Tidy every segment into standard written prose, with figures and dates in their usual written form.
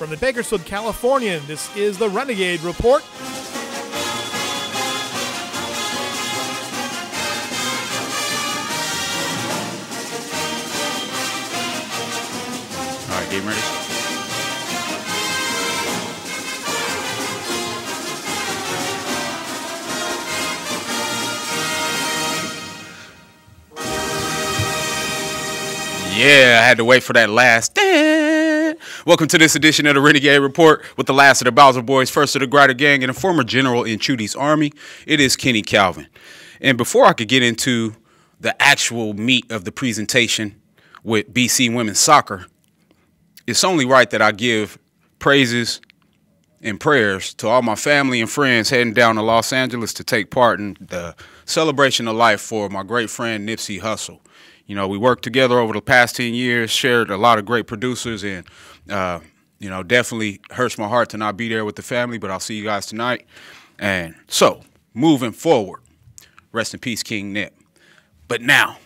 from the Bakersfield Californian, this is the Renegade Report. All right, game ready? Yeah, I had to wait for that last. Welcome to this edition of the Renegade Report with the last of the Bowser Boys, first of the Grider Gang, and a former general in Chudy's army. It is Kenny Calvin. And before I could get into the actual meat of the presentation with BC women's soccer, it's only right that I give praises and prayers to all my family and friends heading down to Los Angeles to take part in the celebration of life for my great friend Nipsey Hussle. You know, we worked together over the past 10 years, shared a lot of great producers, and, you know, definitely hurts my heart to not be there with the family, but I'll see you guys tonight. And so, moving forward, rest in peace, King Nip. But now,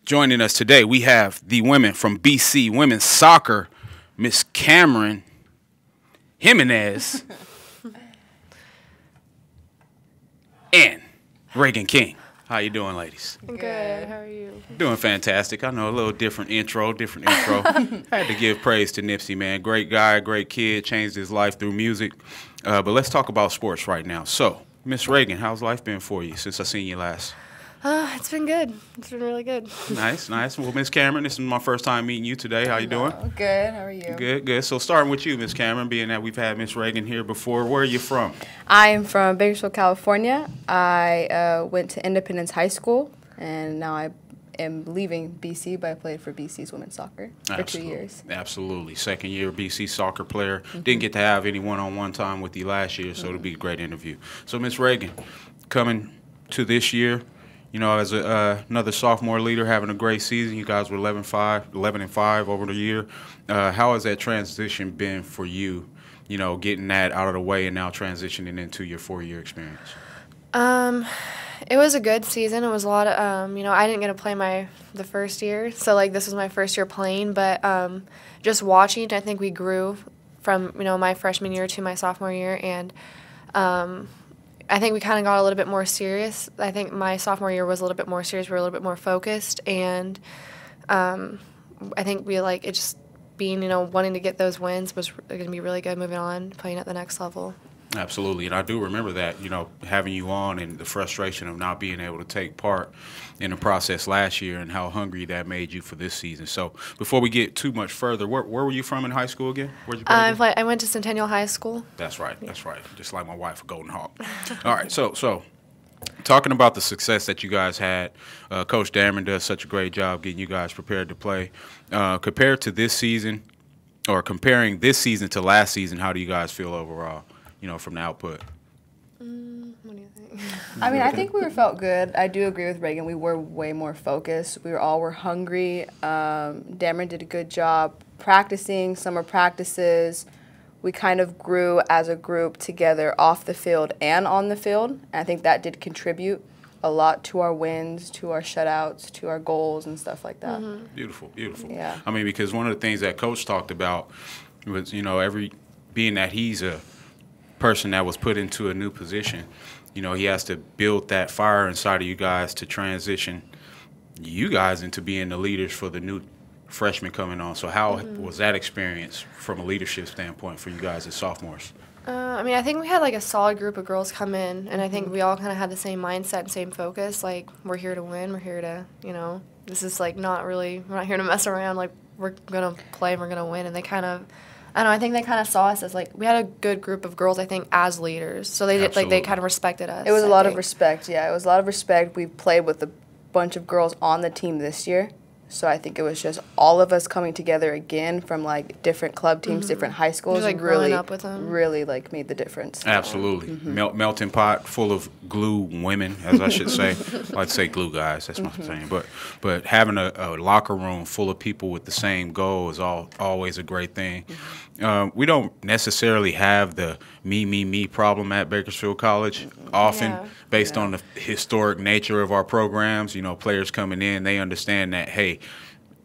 joining us today, we have the women from BC Women's Soccer, Miss Cameron Jimenez and Reagan King. How you doing, ladies? Good. How are you? Doing fantastic. I know a little different intro. I had to give praise to Nipsey, man. Great guy, great kid, changed his life through music. But let's talk about sports right now. So, Miss Reagan, how's life been for you since I seen you last? It's been good. It's been really good. Nice, nice. Well, Miss Cameron, this is my first time meeting you today. How you doing? Good. How are you? Good, good. So starting with you, Miss Cameron, being that we've had Miss Reagan here before, where are you from? I am from Bakersfield, California. I went to Independence High School, and now I am leaving BC, but I played for BC's women's soccer for 2 years. Absolutely. Second year BC soccer player. Didn't get to have any one-on-one time with you last year, so it'll be a great interview. So, Miss Reagan, coming to this year, you know, as another sophomore leader, having a great season. You guys were 11-5 over the year. How has that transition been for you, you know, getting that out of the way and now transitioning into your 4-year experience? It was a good season. It was a lot of, you know, I didn't get to play the first year. So, like, this was my first year playing. But just watching, I think we grew from, you know, my freshman year to my sophomore year. And I think we kind of got a little bit more serious. I think my sophomore year was a little bit more serious. We were a little bit more focused. And I think we, like, it just being, you know, wanting to get those wins was going to be really good moving on, playing at the next level. Absolutely, and I do remember that, you know, having you on and the frustration of not being able to take part in the process last year and how hungry that made you for this season. So before we get too much further, where were you from in high school again? Where'd you play? I went to Centennial High School. That's right, that's right. Just like my wife, a Golden Hawk. All right, so talking about the success that you guys had, Coach Dameron does such a great job getting you guys prepared to play. Compared to this season, or comparing this season to last season, how do you guys feel overall? You know, from the output. What do you think? I mean, I think we felt good. I do agree with Reagan. We were way more focused. We were hungry. Dameron did a good job practicing, summer practices. We kind of grew as a group together off the field and on the field. And I think that did contribute a lot to our wins, to our shutouts, to our goals and stuff like that. Mm-hmm. Beautiful, beautiful. Yeah. I mean, because one of the things that Coach talked about was, you know, being that he's a person that was put into a new position, you know, he has to build that fire inside of you guys to transition you guys into being the leaders for the new freshmen coming on. So how was that experience from a leadership standpoint for you guys as sophomores? I mean, I think we had, like, a solid group of girls come in, and I think we all kind of had the same mindset and same focus. Like, we're here to win. We're here to, you know, this is, like, we're not here to mess around. Like, we're going to play and we're going to win. And they kind of, I don't know, I think they kind of saw us as, like, we had a good group of girls, I think, as leaders. So they did, like, they kind of respected us. It was a lot of respect, yeah. It was a lot of respect. We played with a bunch of girls on the team this year. So I think it was just all of us coming together again from, like, different club teams, different high schools. Just, like, growing up with them. Really, like, made the difference. Absolutely. Melting pot full of glue women, as I should say. I like to say glue guys, that's what I'm saying. But having a locker room full of people with the same goal is always a great thing. We don't necessarily have the me problem at Bakersfield College often based on the historic nature of our programs. You know, players coming in, they understand that, hey,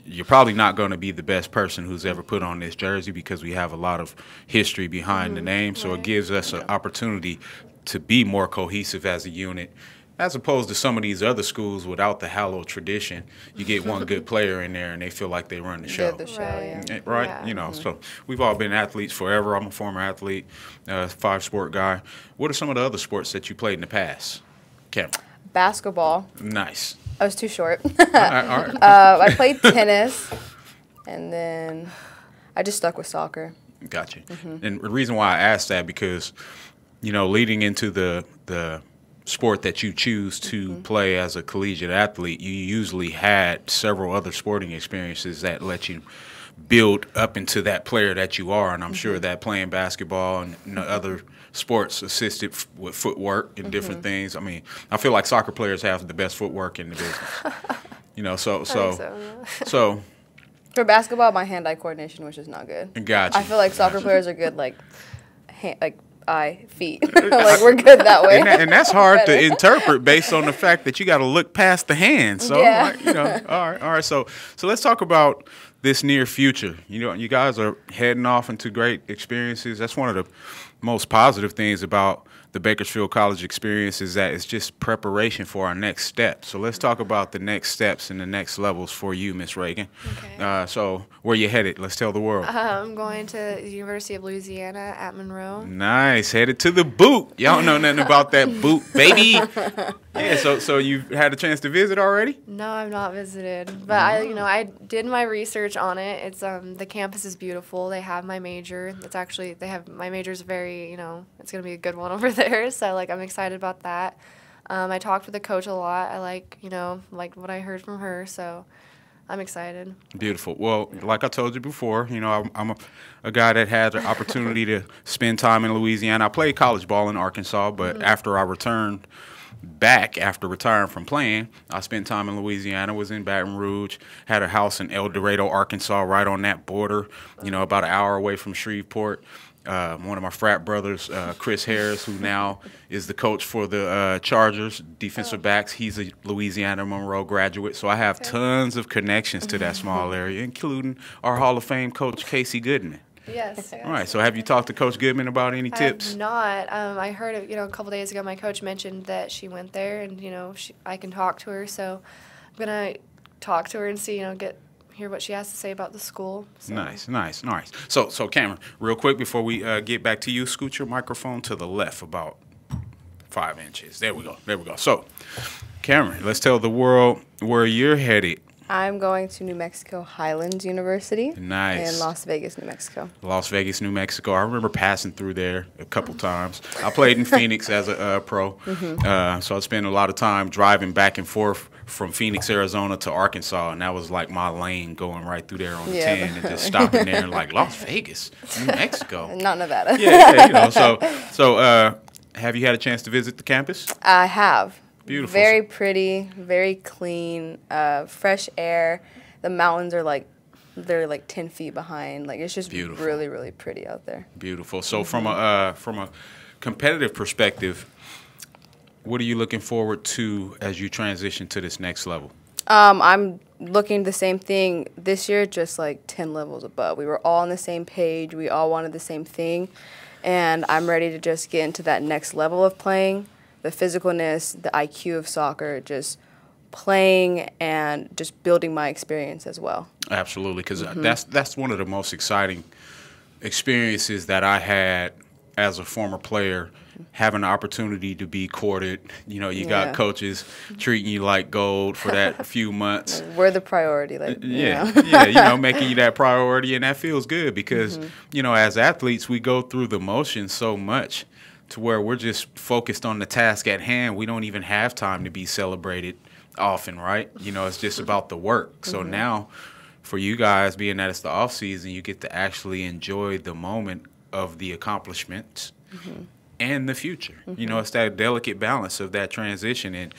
you're probably not going to be the best person who's ever put on this jersey because we have a lot of history behind the name. So it gives us an opportunity to be more cohesive as a unit, as opposed to some of these other schools without the hallowed tradition. You get one good player in there and they feel like they run the show. The show, Right? Yeah. You know, so we've all been athletes forever. I'm a former athlete, 5-sport guy. What are some of the other sports that you played in the past? Cameron. Basketball. Nice. I was too short. All right. I played tennis, and then I just stuck with soccer. Gotcha. And the reason why I asked that because, you know, leading into the sport that you choose to play as a collegiate athlete, you usually had several other sporting experiences that let you build up into that player that you are. And I'm sure that playing basketball and other sports assisted with footwork and different things. I mean, I feel like soccer players have the best footwork in the business. You know, so For basketball, my hand-eye coordination was just not good. Gotcha. I feel like soccer players are good, like eye, feet. Like we're good that way. And that's hard to interpret based on the fact that you got to look past the hand. So, Yeah. you know, all right. So let's talk about this near future. You know, you guys are heading off into great experiences. That's one of the most positive things about the Bakersfield College experience is that it's just preparation for our next step. So let's talk about the next steps and the next levels for you, Miss Reagan. Okay. So where you headed? Let's tell the world. I'm going to the University of Louisiana at Monroe. Nice. Headed to the boot. Y'all don't know nothing about that boot, baby. Yeah, so you've had a chance to visit already? No, I've not visited, but I did my research on it. It's the campus is beautiful. They have my major. They have my major's very, it's gonna be a good one over there. So I'm excited about that. I talked with the coach a lot. I like what I heard from her. So I'm excited. Beautiful. Well, like I told you before, I'm a guy that had the opportunity to spend time in Louisiana. I played college ball in Arkansas, but after I returned back after retiring from playing, I spent time in Louisiana, was in Baton Rouge, had a house in El Dorado, Arkansas, right on that border, about an hour away from Shreveport. One of my frat brothers, Chris Harris, who now is the coach for the Chargers, defensive backs, he's a Louisiana Monroe graduate. So I have tons of connections to that small area, including our Hall of Fame coach, Casey Goodman. Yes. All right. So have you talked to Coach Goodman about any tips? I have not. I heard, a couple days ago, my coach mentioned that she went there, and I can talk to her. So I'm gonna talk to her and see, hear what she has to say about the school. So. Nice. So Cameron, real quick before we get back to you, scoot your microphone to the left about 5 inches. There we go. So, Cameron, let's tell the world where you're headed. I'm going to New Mexico Highlands University. Nice. In Las Vegas, New Mexico. Las Vegas, New Mexico. I remember passing through there a couple times. I played in Phoenix as a pro, so I spent a lot of time driving back and forth from Phoenix, Arizona to Arkansas, and that was like my lane going right through there on the 10 and just stopping there and like, Las Vegas, New Mexico. Not Nevada. Yeah, So have you had a chance to visit the campus? I have. Beautiful. Very pretty, very clean, fresh air. The mountains are they're 10 feet behind. It's just beautiful. Really, really pretty out there. Beautiful. So from a competitive perspective, what are you looking forward to as you transition to this next level? I'm looking the same thing this year, just 10 levels above. We were all on the same page. We all wanted the same thing. And I'm ready to just get into that next level of playing. The physicalness, the IQ of soccer, just playing and just building my experience as well. Absolutely, because that's one of the most exciting experiences that I had as a former player, having the opportunity to be courted. You got coaches treating you like gold for that few months. We're the priority. Making you that priority, and that feels good because, as athletes, we go through the motions so much to where we're just focused on the task at hand. We don't even have time to be celebrated often, right? It's just about the work. So now for you guys, being that it's the off season, you get to actually enjoy the moment of the accomplishments and the future. It's that delicate balance of that transition.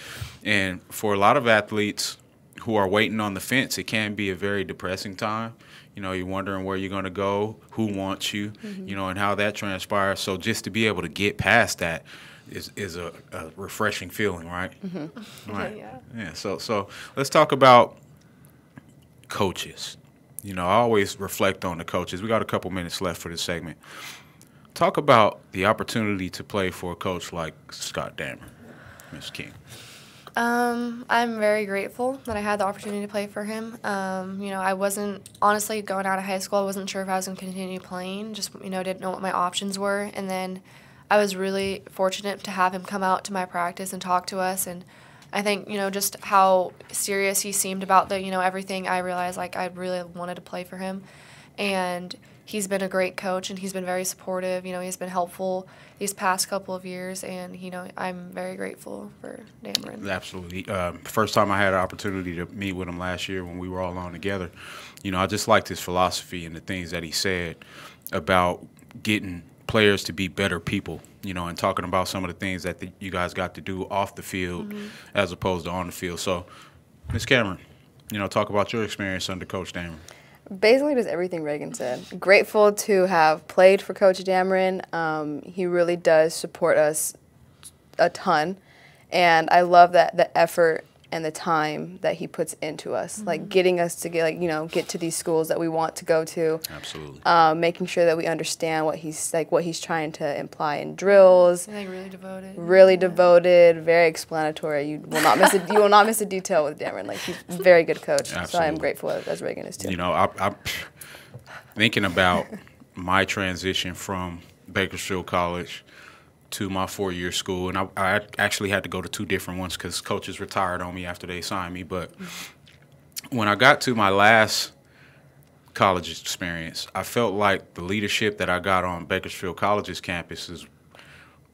And for a lot of athletes who are waiting on the fence, it can be a very depressing time. You're wondering where you're going to go, who wants you, and how that transpires. So just to be able to get past that is a refreshing feeling, right? Right. Yeah. So let's talk about coaches. You know, I always reflect on the coaches. We got a couple minutes left for this segment. Talk about the opportunity to play for a coach like Scott Dammer, Ms. King. I'm very grateful that I had the opportunity to play for him. You know, I wasn't, honestly, going out of high school, I wasn't sure if I was going to continue playing, just, you know, didn't know what my options were. And then I was really fortunate to have him come out to my practice and talk to us. And I think, you know, just how serious he seemed about the, you know, everything, I realized, like, I really wanted to play for him. And he's been a great coach, and he's been very supportive. You know, he's been helpful these past couple of years, and, you know, I'm very grateful for Dameron. Absolutely. First time I had an opportunity to meet with him last year when we were all on together, you know, I just liked his philosophy and the things that he said about getting players to be better people, you know, and talking about some of the things that you guys got to do off the field as opposed to on the field. So, Ms. Cameron, you know, talk about your experience under Coach Dameron. Basically just everything Reagan said. Grateful to have played for Coach Dameron. He really does support us a ton, and I love that the effort and the time that he puts into us, like getting us to get, like, you know, get to these schools that we want to go to. Absolutely. Making sure that we understand what he's trying to imply in drills. Like really devoted. Really devoted, very explanatory. You will not miss a detail with Dameron. Like, he's a very good coach. Absolutely. So I am grateful as Reagan is too. You know, I'm thinking about my transition from Bakersfield College to my four-year school, and I actually had to go to two different ones because coaches retired on me after they signed me. But when I got to my last college experience, I felt like the leadership that I got on Bakersfield College's campus is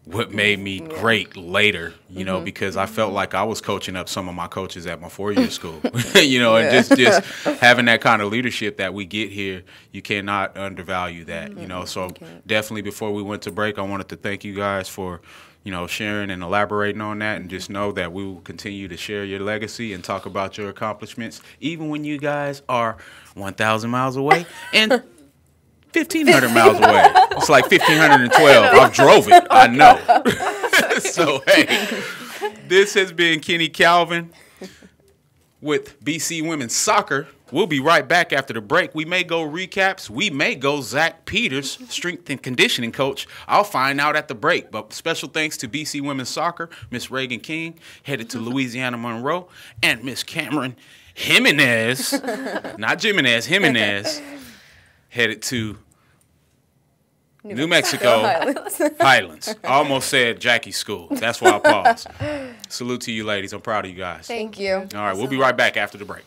what made me great later, you know, because I felt like I was coaching up some of my coaches at my four-year school, you know, and just having that kind of leadership that we get here, you cannot undervalue that, you know. So definitely before we went to break, I wanted to thank you guys for, you know, sharing and elaborating on that, and just know that we will continue to share your legacy and talk about your accomplishments, even when you guys are 1,000 miles away and 1,500 miles away. It's like 1,512. I drove it. I know. So, hey, this has been Kenny Calvin with BC Women's Soccer. We'll be right back after the break. We may go recaps. We may go Zach Peters, strength and conditioning coach. I'll find out at the break. But special thanks to BC Women's Soccer, Miss Reagan King, headed to Louisiana Monroe, and Miss Cameron Jimenez, not Jimenez, Jimenez, headed to New Mexico Highlands. I almost said Jackie's school. That's why I paused. Salute to you, ladies. I'm proud of you guys. Thank you. All right, we'll be right back after the break.